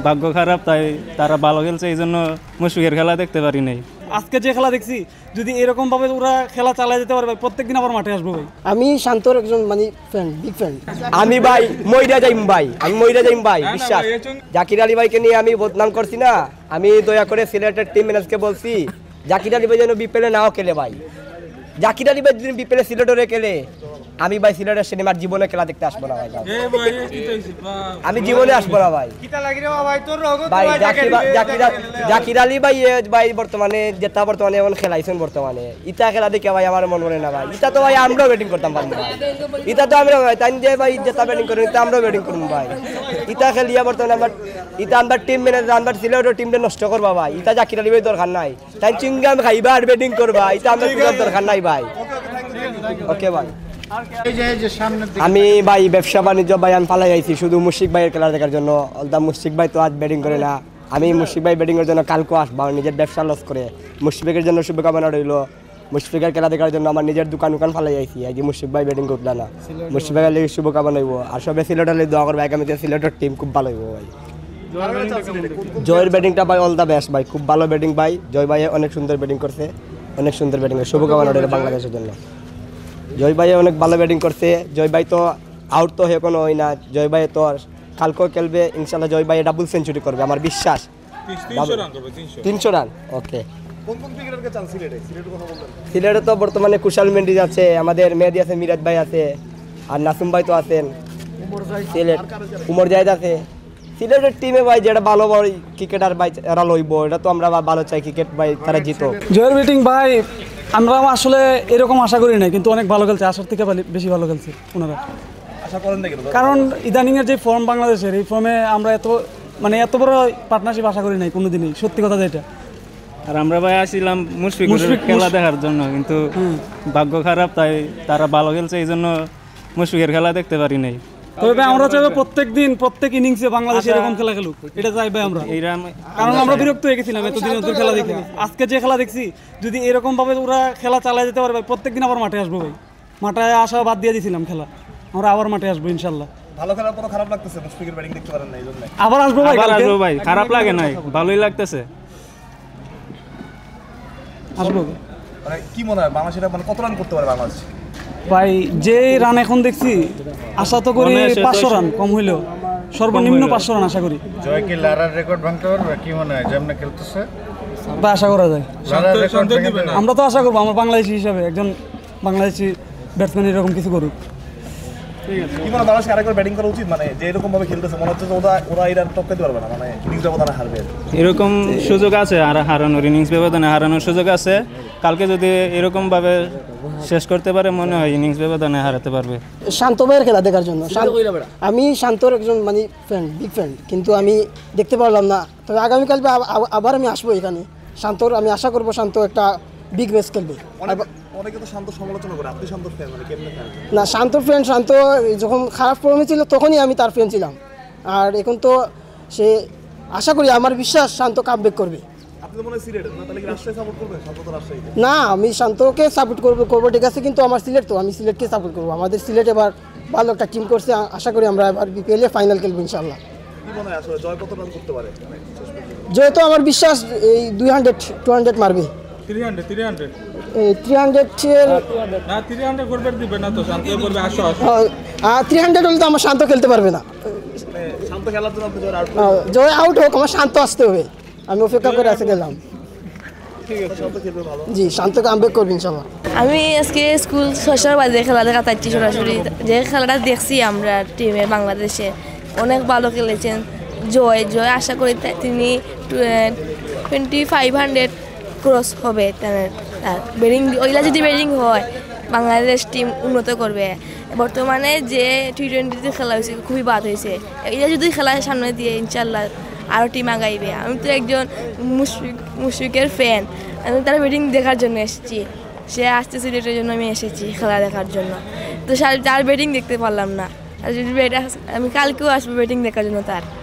ভাগ্য খারাপ, তাই তারা ভালো খেলছে, এই জন্য মুশফিকের খেলা দেখতে পারি নাই। আজকে যে খেলা দেখছি, যদি এরকম ভাবে ওরা খেলা চালিয়ে যেতে পারে ভাই, প্রত্যেকদিন আবার মাঠে আসবো ভাই। আমি শান্তর একজন মানে ফ্যান, বিগ ফ্যান। আমি ভাই মইরা যাইম ভাই বিশ্বাস। জাকির আলী ভাইকে নিয়ে আমি বদনাম করছি না, আমি দয়া করে সিলেটের টিম ম্যানেজকে বলছি জাকির আলী ভাই যেন বিপিএলে নাও খেলে ভাই। জাকির আলী ভাই যদি বিপিএলে সিলেটরে খেলে, আমি ভাই সিলেটের সিনেমার জীবনে খেলা দেখতে আসবো না ভাই। আমি জীবনে আসবো না ভাই। ভাই জাকির আলী ভাই বর্তমানে এমন খেলাইছেন বর্তমানে, ইটা খেলা দেখে ভাই আমার মন মনে না ভাই। ইটা তো ভাই আমরাও ব্যাটিং করতাম ভাই, ইটা তো আমরা ভাই তাই দিয়ে ভাই যেটা ব্যাটিং করি আমরাও ব্যাটিং করুন ভাই। ইটা খেলিয়া বর্তমানে আমরা টিম ম্যানেজার আমরা সিলেটের টিমটা নষ্ট করবা ভাই। ইটা জাকির আলী ভাই দরকার নাই, তাই চিংগাম খাইবা আর ব্যাটিং করবা, এটা আমরা দরকার নাই ভাই। ওকে ভাই, আমি ভাই ব্যবসা বাণিজ্য ভাই আমি পালাই আইছি শুধু মুশফিক ভাইয়ের খেলা দেখার জন্য। মুশফিক ভাই তো আজ ব্যাটিং করে না, আমি মুশফিক ভাই ব্যাটিংয়ের জন্য কালকেও আসবো, নিজের ব্যবসা লস করে। মুশফিকের জন্য শুভকামনা রইল, মুশফিকের খেলা দেখার জন্য আমার নিজের দোকান ফালাই আইছি। আজ মুশফিক ভাই ব্যাটিং করল না, মুশফিক ভাইয়ের লেগে শুভকামনা হইব। আর সবে সিলেটের দোয়া করবো, আগামী সিলেটের টিম খুব ভালো হইব ভাই। জয়ের ব্যাটিংটা ভাই অল দ্য বেস্ট ভাই, খুব ভালো ব্যাটিং ভাই। জয় ভাই অনেক সুন্দর ব্যাটিং করছে, অনেক সুন্দর ব্যাটিং। শুভকামনা রইল বাংলাদেশের জন্য। জয় ভাই অনেক ভালো ব্যাটিং করছে। জয় ভাই তো আউট তো হয়ে কোনো হয় না, জয় ভাই তো কালকেও খেলবে ইনশাল্লাহ। জয় ভাই ডাবল সেঞ্চুরি করবে আমার বিশ্বাস, 300 রান। ওকে, সিলেটে তো বর্তমানে কুশাল মেন্ডিজ আছে, আমাদের মেহেদী আছে, মিরাজ ভাই আছে, আর নাসুম ভাই তো আছেন। সিলেট উমর জায়েদ আছে। সিলেটের টিমে ভাই যেটা ভালো ভালো ক্রিকেটার ভাই এরা লইব, এটা তো আমরা ভালো চাই ক্রিকেট ভাই তারা জিতো। জয়ের ব্যাটিং ভাই আমরা আসলে এরকম আশা করি না, কিন্তু অনেক ভালো খেলছে, আশার থেকে বেশি ভালো খেলছে ওনারা। কারণ ইদানিং এর যে ফর্ম বাংলাদেশের, এই ফর্মে আমরা এত বড় পার্টনারশিপ আশা করি নাই কোনোদিনই, সত্যি কথা যেটা। আর আমরা ভাই আসছিলাম মুশফিকের খেলা দেখার জন্য, কিন্তু ভাগ্য খারাপ, তাই তারা ভালো খেলছে, এই জন্য মুশফিকের খেলা দেখতে পারি নাই। তবে আমরা চাইবো প্রত্যেক ইনিংসে বাংলাদেশ এরকম খেলা খেলুক, এটা চাইবে আমরা। কারণ আমরা বিরক্ত হয়ে গেছিলাম এতদিন ওদের খেলা দেখে। আজকে যে খেলা দেখছি, যদি এরকম ভাবে ওরা খেলা চালিয়ে যেতে পারে ভাই, প্রত্যেকদিন আবার মাঠে আসবো ভাই। মাঠে আসা বাদ দিয়ে দিয়েছিলাম খেলা, আমরা আবার মাঠে আসবো ইনশাল্লাহ। ভালো খেলার পর খারাপ লাগতেছে, মুশফিকের ব্যাটিং দেখতে পারেন না, এইজন্য আবার আসবো ভাই, খারাপ লাগে নাই, ভালোই লাগতেছে, আসবো। মানে কি মনে হয় বাংলাদেশ কত রান করতে পারে বাংলাদেশ? ভাই যে রান এখন দেখছি, আশা তো করি 500 রান, কম হইলেও সর্বনিম্ন 500 রান আশা করি। জয় কি লারার রেকর্ড ভাঙতে পারবে কি মনে হয় যেমন খেলতেছে? বা আশা করা যায়, লারার রেকর্ড আমরা তো আশা করবো আমার বাংলাদেশি হিসাবে একজন বাংলাদেশি ব্যাটসম্যান এরকম কিছু করুক। কি মনে হয় বাংলাদেশকে আরেকবার ব্যাটিং করা উচিত? মানে যে এরকম ভাবে খেলতেছে মনে হচ্ছে ওরা এরা টপকাতে পারবে না, মানে ইনিংস ব্যবধানে হারবে। এরকম সুযোগ আছে, আর হারানোর ইনিংস ব্যবধানে হারানোর সুযোগ আছে। কালকে যদি এরকম ভাবে শেষ করতে পারে, মনে হয় ইনিংস ব্যবধানে হারাতে পারবে। শান্ত ভাইয়ের খেলা দেখার জন্য। আমি শান্তর একজন মানে ফ্যান, বিগ ফ্যান, কিন্তু আমি দেখতে পারলাম না। তবে আগামীকাল আবার আমি আসবো এখানে। শান্তর আমি আশা করবো শান্ত একটা বিগ ম্যাচ খেলবে। অনেকে তো শান্ত সমালোচনা করে, আপনি শান্তর ফ্যান, মানে কেমনে ফ্যান? না, শান্তর ফ্যান, শান্ত যখন খারাপ ফর্মে ছিল তখনই আমি তার ফ্যান ছিলাম। আর এখন তো সে, আশা করি, আমার বিশ্বাস শান্ত কামব্যাক করবে। আপনি তো মনে হয় সিলেট না, তাহলে কি রাজশাহী সাপোর্ট করবেন? শান্ত তো রাজশাহীতে। না, আমি শান্তকে সাপোর্ট করবো ঠিক আছে, কিন্তু আমার সিলেট তো, আমি সিলেটকে সাপোর্ট করবো। আমাদের সিলেট এবার ভালো একটা টিম করছে, আশা করি আমরা এবার বিপিএলে ফাইনাল খেলবো ইনশাল্লাহ। কি মনে হয় আসলে জয় কত রান করতে পারে? জয় তো আমার বিশ্বাস এই 200 মারবে। 300 হলে তো আমার শান্ত খেলতে পারবে না। শান্ত খেলার জন্য আপনি জয় আউট হোক, আমার শান্ত আসতে হবে। আমি অপেক্ষা করে আসে গেলাম। জি, শান্ত কামব্যাক করবে ইনশাল্লাহ। আমি আজকে স্কুল 6টার বাজে খেলা দেখা যাচ্ছি সরাসরি। যে খেলাটা দেখছি আমরা টিমে বাংলাদেশে অনেক ভালো খেলেছেন। জয় আশা করি তিনি 2500 ক্রস হবে। তার ব্যাটিং, ওইলা যদি ব্যাটিং হয় বাংলাদেশ টিম উন্নত করবে। বর্তমানে যে T20 খেলা হয়েছে খুবই বাদ হয়েছে, এটা যদি খেলা সামনে দিয়ে ইনশাল্লাহ আরও টিম আগাইবে। আমি তো একজন মুশফিকের ফ্যান, আমি তার ব্যাটিং দেখার জন্য এসেছি। সে আসতে সিলেটের জন্য আমি এসেছি খেলা দেখার জন্য, তো তার ব্যাটিং দেখতে পারলাম না। আর যদি আমি কালকেও আসবো ব্যাটিং দেখার জন্য তার।